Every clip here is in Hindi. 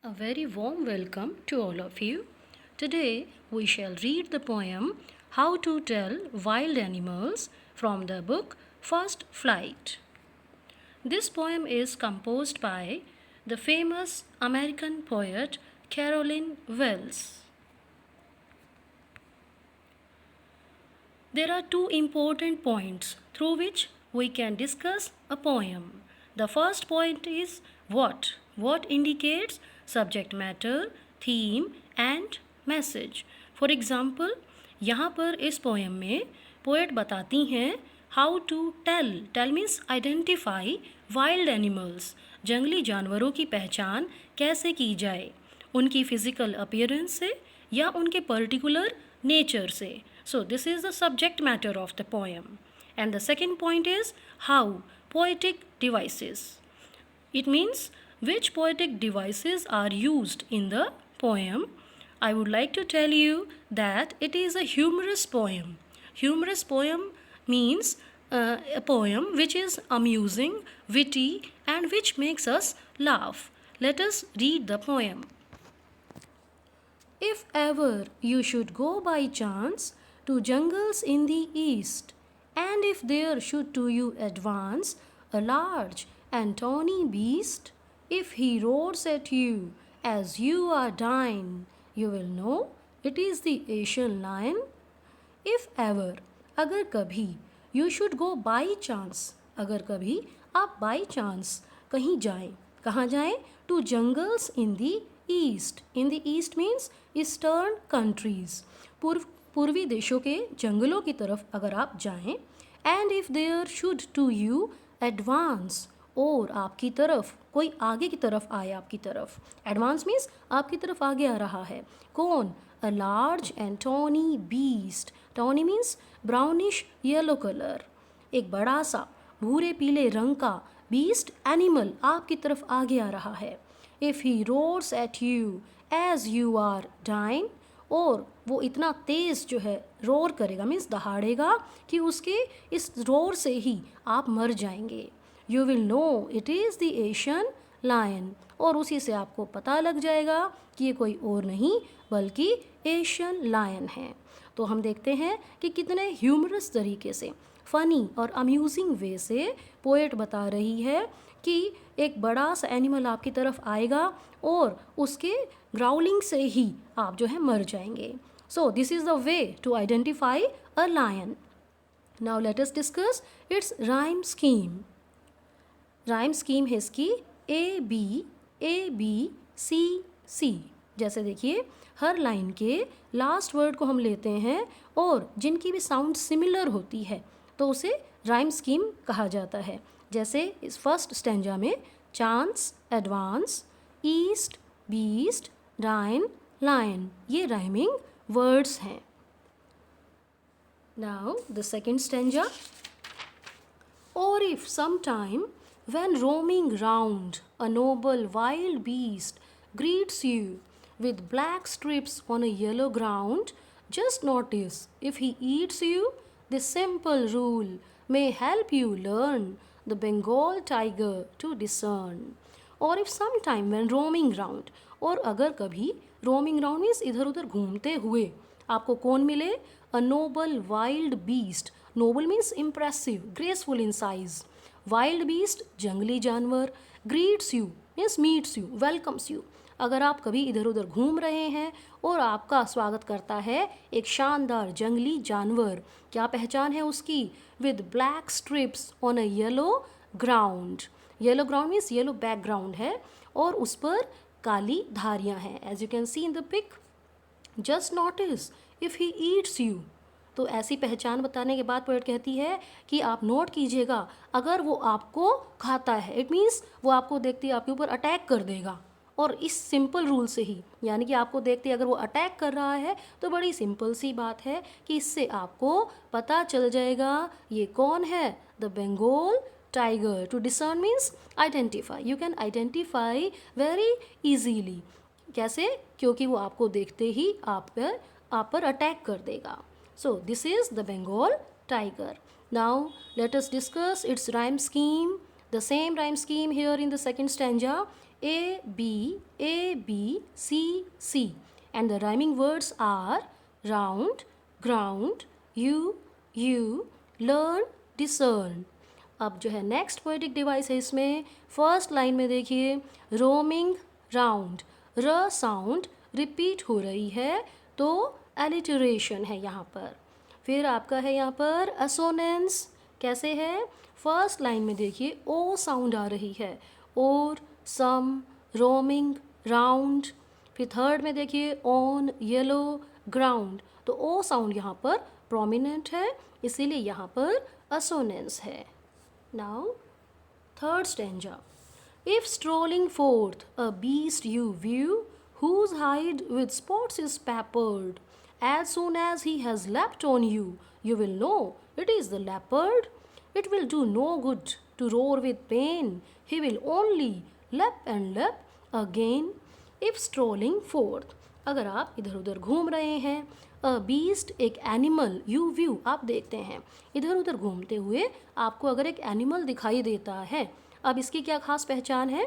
A very warm welcome to all of you. Today we shall read the poem How to Tell Wild Animals from the book First Flight. This poem is composed by the famous American poet Carolyn Wells. There are two important points through which we can discuss a poem. The first point is what? What indicates subject matter, theme and message. For example, यहाँ पर इस पोएम में पोएट बताती हैं how to tell. Tell means identify wild animals. जंगली जानवरों की पहचान कैसे की जाए, उनकी फिजिकल अपीयरेंस से या उनके पर्टिकुलर नेचर से. So this is the subject matter of the poem. And the second point is how poetic devices. It means which poetic devices are used in the poem. I would like to tell you that it is a humorous poem. Humorous poem means a poem which is amusing, witty and which makes us laugh. Let us read the poem. If ever you should go by chance to jungles in the east, and if there should to you advance a large and tawny beast, if he roars at you as you are dying, you will know it is the Asian lion. If ever, अगर कभी, you should go by chance, अगर कभी आप by chance कहीं जाएं, कहाँ जाएं? To jungles in the east. In the east means eastern countries, पूर्वी देशों के जंगलों की तरफ अगर आप जाएं. And if there should to you advance, और आपकी तरफ कोई आगे की तरफ आए, आपकी तरफ. एडवांस मीन्स आपकी तरफ आगे आ रहा है. कौन? A large and tawny beast. Tawny means brownish yellow colour. एक बड़ा सा भूरे पीले रंग का बीस्ट एनिमल आपकी तरफ आगे आ रहा है. If he roars at you as you are dying, और वो इतना तेज़ जो है रोर करेगा, मीन्स दहाड़ेगा कि उसके इस रोर से ही आप मर जाएंगे. You will know it is the Asian lion, और उसी से आपको पता लग जाएगा कि ये कोई और नहीं बल्कि एशियन लायन है. तो हम देखते हैं कि कितने ह्यूमरस तरीके से, फ़नी और अम्यूजिंग वे से पोएट बता रही है कि एक बड़ा सा एनिमल आपकी तरफ आएगा और उसके ग्राउलिंग से ही आप जो है मर जाएंगे. So this is the way to identify a lion. Now let us discuss its rhyme scheme. Rhyme है इसकी ABCC. जैसे देखिए, हर लाइन के लास्ट वर्ड को हम लेते हैं और जिनकी भी साउंड सिमिलर होती है तो उसे राइम स्कीम कहा जाता है. जैसे इस फर्स्ट स्टेंजा में chance, advance, east, beast, dine, lion, ये राइमिंग वर्ड्स हैं. Now the second stanza. Or if sometime when roaming round a noble wild beast greets you with black strips on a yellow ground, just notice if he eats you, this simple rule may help you learn the Bengal tiger to discern. Or if sometime when roaming round, और अगर कभी roaming round means इधर उधर घूमते हुए आपको कौन मिले? A noble wild beast. Noble means impressive, graceful in size. Wild beast जंगली जानवर. Greets you means meets you, welcomes you. अगर आप कभी इधर उधर घूम रहे हैं और आपका स्वागत करता है एक शानदार जंगली जानवर, क्या पहचान है उसकी? With black strips on a yellow ground. Yellow ground means yellow background है और उस पर काली धारियाँ हैं. As you can see in the pic. Just notice if he eats you. तो ऐसी पहचान बताने के बाद पोएट कहती है कि आप नोट कीजिएगा अगर वो आपको खाता है, इट मीन्स वो आपको देखते ही आपके ऊपर अटैक कर देगा. और इस सिंपल रूल से ही, यानी कि आपको देखते अगर वो अटैक कर रहा है तो बड़ी सिंपल सी बात है कि इससे आपको पता चल जाएगा ये कौन है? The Bengal tiger. To discern means identify. You can identify very easily. कैसे? क्योंकि वो आपको देखते ही आप पर अटैक कर देगा. So this is the Bengal tiger. Now let us discuss its rhyme scheme. The same rhyme scheme here in the second stanza. A B C C and the rhyming words are round, ground, you, learn, discern. अब जो है नेक्स्ट पोएटिक डिवाइस है इसमें फर्स्ट लाइन में देखिए रोमिंग राउंड, र साउंड रिपीट हो रही है तो एलिटरेशन है यहाँ पर। फिर आपका है यहाँ पर असोनेंस, कैसे है, फर्स्ट लाइन में देखिए ओ साउंड आ रही है, और, सम, रोमिंग, राउंड। फिर थर्ड में देखिए ऑन, येलो, ग्राउंड, तो ओ साउंड यहाँ पर प्रोमिनेंट है, इसीलिए यहाँ पर असोनेंस है। Now third stanza. If strolling forth a beast you view, whose hide with spots is peppered, as soon as he has leapt on you, you will know it is the leopard. It will do no good to roar with pain, he will only leap and leap again. If strolling forth, अगर आप इधर उधर घूम रहे हैं, अ बीस्ट एक एनिमल, यू व्यू आप देखते हैं इधर उधर घूमते हुए, आपको अगर एक एनिमल दिखाई देता है, अब इसकी क्या खास पहचान है,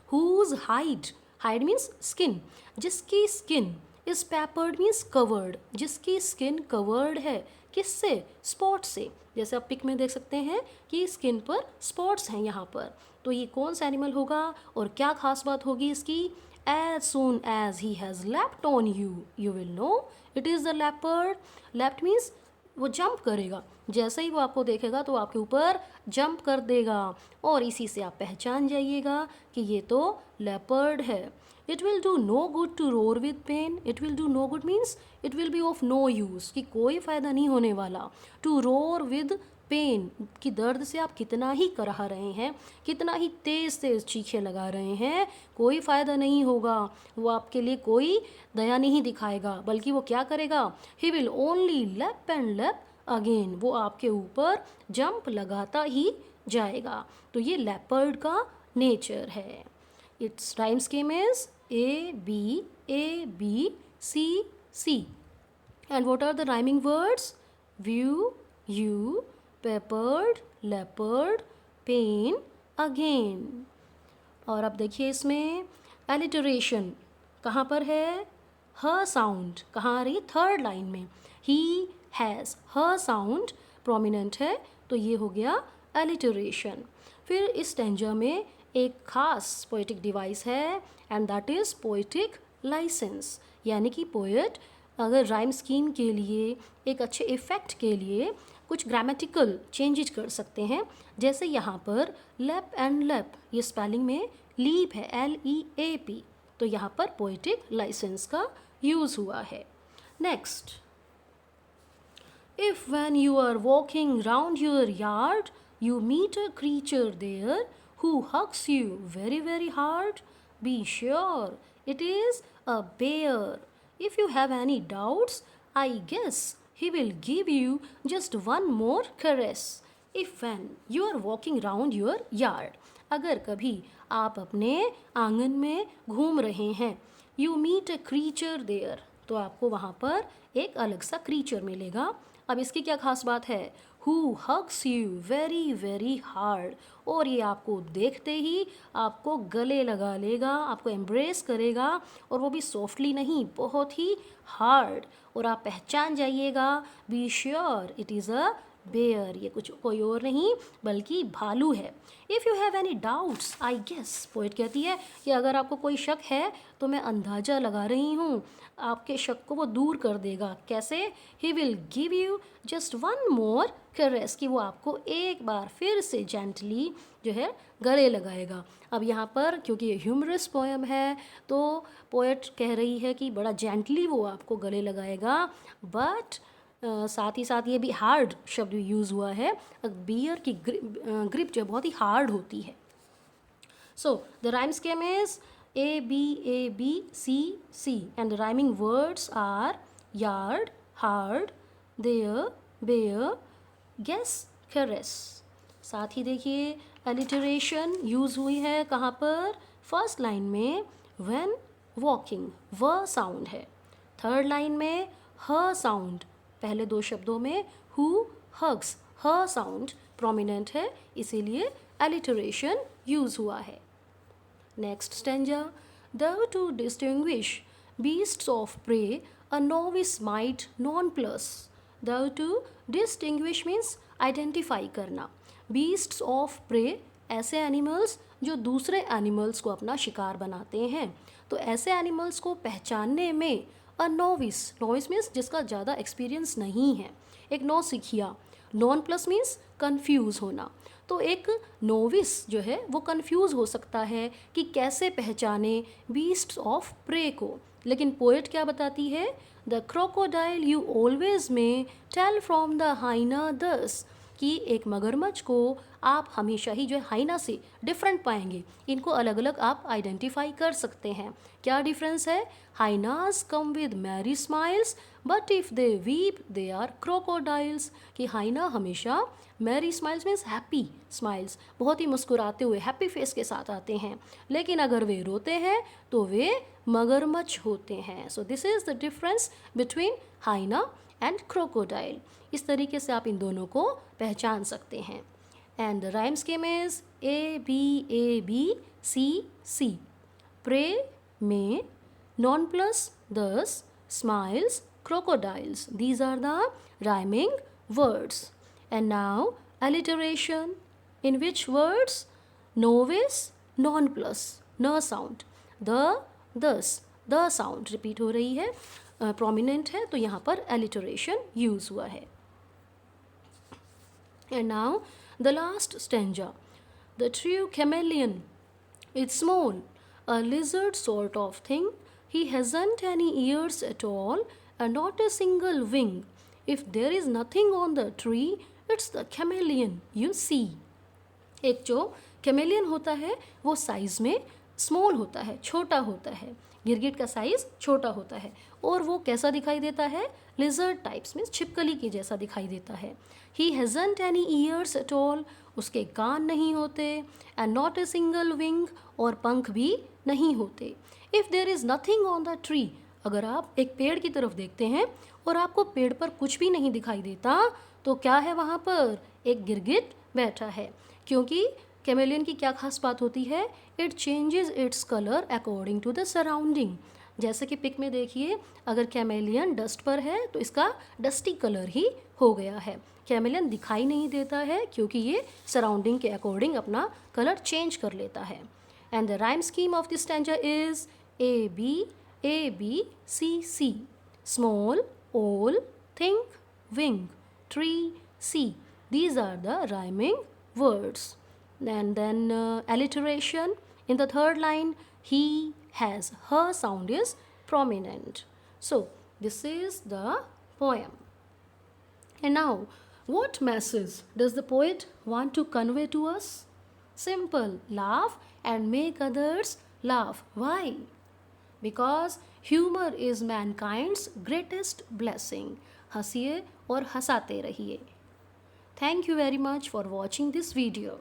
whose hide, hide means skin, जिसकी स्किन, इस पेपर्ड मीन्स कवर्ड, जिसकी स्किन कवर्ड है, किससे, स्पॉट से। जैसे आप पिक में देख सकते हैं कि स्किन पर स्पॉट्स हैं यहाँ पर, तो ये कौन सा एनिमल होगा और क्या खास बात होगी इसकी, as soon as he has leapt on you, you will know it is the leopard. leapt means वो जंप करेगा, जैसे ही वो आपको देखेगा तो आपके ऊपर जंप कर देगा, और इसी से आप पहचान जाइएगा कि ये तो लेपर्ड है। It will do no good to roar with pain, it will do no good means it will be of no use, कि कोई फ़ायदा नहीं होने वाला, टू रोर विद पेन कि दर्द से आप कितना ही कराह रहे हैं, कितना ही तेज़ तेज़ चीखें लगा रहे हैं, कोई फ़ायदा नहीं होगा, वो आपके लिए कोई दया नहीं दिखाएगा, बल्कि वो क्या करेगा, ही विल ओनली लेप एंड लेप अगेन, वो आपके ऊपर जंप लगाता ही जाएगा। तो ये लेपर्ड का नेचर है। It's rhyme scheme is A B C C and what are the rhyming words, view, you, peppered, leopard, pain, again। और अब देखिए इसमें एलिटरेशन कहाँ पर है, ह साउंड कहाँ आ रही है, थर्ड लाइन में, ही हैज़, ह साउंड प्रोमिनेंट है, तो ये हो गया एलिटरेशन। फिर इस स्टेंजा में एक खास पोएटिक डिवाइस है and that is poetic licence, यानी कि पोएट अगर राइम स्कीम के लिए, एक अच्छे इफ़ेक्ट के लिए कुछ ग्रामेटिकल चेंजेज कर सकते हैं। जैसे यहाँ पर लेप एंड लेप, ये स्पेलिंग में लीप है, LEAP, तो यहाँ पर पोएटिक लाइसेंस का यूज़ हुआ है। Next, if when you are walking round your yard you meet a creature there who hugs you very very hard, be sure it is a bear. If you have any doubts, I guess he will give you just one more caress. If when you are walking round your yard, अगर कभी आप अपने आंगन में घूम रहे हैं, you meet a creature there, तो आपको वहाँ पर एक अलग सा क्रीचर मिलेगा। अब इसकी क्या खास बात है, who hugs you very very hard, और ये आपको देखते ही आपको गले लगा लेगा, आपको एम्ब्रेस करेगा, और वो भी सॉफ्टली नहीं, बहुत ही हार्ड, और आप पहचान जाइएगा, be sure it is a bear, ये कुछ कोई और नहीं बल्कि भालू है। If you have any doubts, I guess, poet कहती है कि अगर आपको कोई शक है तो मैं अंदाज़ा लगा रही हूँ, आपके शक को वो दूर कर देगा। कैसे, he will give you just one more caress, कि वो आपको एक बार फिर से जेंटली जो है गले लगाएगा। अब यहाँ पर क्योंकि ये ह्यूमरस पोएम है तो पोएट कह रही है कि बड़ा जेंटली वो आपको गले लगाएगा, बट साथ ही साथ ये भी हार्ड शब्द यूज़ हुआ है, बियर की ग्रिप जो बहुत ही हार्ड होती है। So the rhyme scheme is A B and the rhyming words are yard, hard, there, bear, guess, caress। साथ ही देखिए एलिटरेशन यूज़ हुई है कहाँ पर, फर्स्ट लाइन में when walking, व साउंड है, थर्ड लाइन में ह साउंड, पहले दो शब्दों में who hugs, ह साउंड प्रोमिनेंट है, इसीलिए एलिटरेशन यूज़ हुआ है। Next stanza. Though to distinguish beasts of prey, a novice might nonplus. Though to distinguish means identify करना. Beasts of prey ऐसे एनिमल्स जो दूसरे एनिमल्स को अपना शिकार बनाते हैं. तो ऐसे एनिमल्स को पहचानने में अ नोविस मीन्स जिसका ज़्यादा एक्सपीरियंस नहीं है, एक नौसिखिया. नॉन प्लस मीन्स कन्फ्यूज़ होना. तो एक नोविस जो है वो कन्फ्यूज़ हो सकता है कि कैसे पहचाने बीस्ट्स ऑफ प्रे को. लेकिन पोएट क्या बताती है? द क्रोकोडाइल यू ऑलवेज में टेल फ्रॉम द हाइना दस, कि एक मगरमच्छ को आप हमेशा ही जो है हाइना से डिफरेंट पाएंगे. इनको अलग अलग आप आइडेंटिफाई कर सकते हैं. क्या डिफरेंस है? Hyenas come with merry smiles but if they weep they are crocodiles. कि हाइना हमेशा merry smiles means happy smiles, बहुत ही मुस्कुराते हुए हैप्पी फेस के साथ आते हैं, लेकिन अगर वे रोते हैं तो वे मगरमच्छ होते हैं. So this is the difference between hyena and crocodile. इस तरीके से आप इन दोनों को पहचान सकते हैं. And the rhyme scheme is A B C C. Prey में नॉन प्लस दस smiles crocodiles. These are the rhyming words. And now alliteration. In which words? Novice, non plus, न sound. The, thus, the sound repeat हो रही है, prominent है, तो यहाँ पर alliteration use हुआ है. And now the last stanza. The true chameleon. It's small, a lizard sort of thing. He hasn't any ears at all and not a single wing. If there is nothing on the tree, it's the chameleon you see. एक जो कैमेलियन होता है वो साइज़ में स्मॉल होता है, छोटा होता है. गिरगिट का साइज़ छोटा होता है और वो कैसा दिखाई देता है? लिजर्ड टाइप्स में छिपकली की जैसा दिखाई देता है. ही हैज़न्ट एनी ईयर्स एट ऑल, उसके कान नहीं होते. And not a single wing, और पंख भी नहीं होते. If there is nothing on the tree, अगर आप एक पेड़ की तरफ देखते हैं और आपको पेड़ पर कुछ भी नहीं दिखाई देता, तो क्या है वहाँ पर? एक गिरगिट बैठा है. क्योंकि कैमेलियन की क्या खास बात होती है? It changes its colour according to the surrounding. जैसे कि पिक में देखिए, अगर कैमेलियन डस्ट पर है तो इसका डस्टी कलर ही हो गया है. कैमेलियन दिखाई नहीं देता है क्योंकि ये सराउंडिंग के अकॉर्डिंग अपना कलर चेंज कर लेता है. And the rhyme scheme of this stanza is A B C C. Small, all, think, wing, tree, see. These are the rhyming words. And then alliteration. In the third line, he, has, her sound is prominent. So this is the poem. And now, what message does the poet want to convey to us? Simple. Laugh and make others laugh. Why? Because humor is mankind's greatest blessing. हंसिए और हंसाते रहिए. Thank you very much for watching this video.